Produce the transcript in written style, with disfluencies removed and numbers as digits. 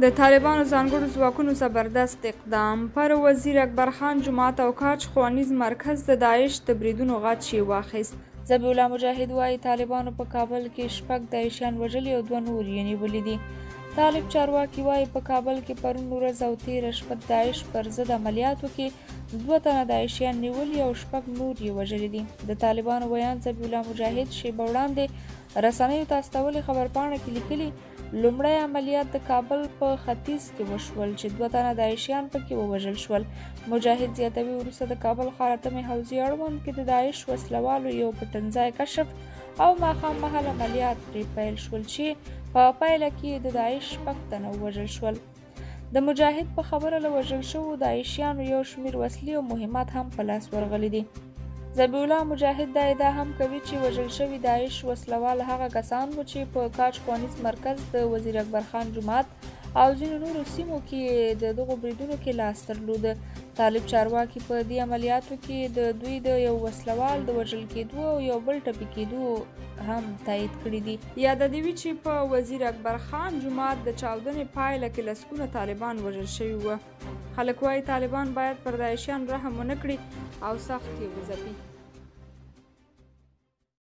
د طالبانو ځانګړو ځواکونو زبردست اقدام پر وزیر اکبر خان جومات او کاج ښوونیز مرکز د داعش د بریدونو غچ یې واخیست. ذبیح الله مجاهد وایي طالبانو په کابل کې 6 داعشیان وژلي او 2 نور یې نیولي دي. طالب چارواکي وایي په کابل کې پرون ورځ او تېره شپه داعش پر ضد عملیاتو کې 2 تنه داعشیان نیولي او 6 نور یې وژلي دي. د طالبانو بیان ذبیح الله مجاهد شیبه وړاندې رسنیو ته استولې خبرپاڼه کې لیکلي لومړی عملیات د کابل په ختیځ کې وشول چې 2 تنه داعشیان پکې ووژل شول. مجاهد زیاتوي وروسته د کابل ښار اتمې حوزې اړوند کې د داعش وسلوالو یو پټنځای کشف او ماښام مهال عملیات پرې پیل شول چې په پایله کې د داعش 6 تنه ووژل شول. د مجاهد په خبره له وژل شوو داعشیانو یو شمېر وسلې او مهمات هم په لاس ورغلي دي. ذبیح الله مجاهد دا ادعا هم کوي چې وژل شوي داعش وسلوال هغه کسان وو چې په کاج ښوونیز مرکز د وزیر اکبر خان جومات او ځینو نورو سیمو کې د دغو بریدونو کې لاس درلود. طالب چارواکي په دې عملیاتو کې د دوی د یو وسلوال د وژل کېدو او یو بل ټپي کېدو هم تایید کړي دي. یاد دې وي چې په وزیر اکبر خان جومات د چاودنې پایله کې لسګونه طالبان وژل شوي وو. خلک وایي طالبان باید پر داعشیان رحم ونه کړي او سخت یې وځپي.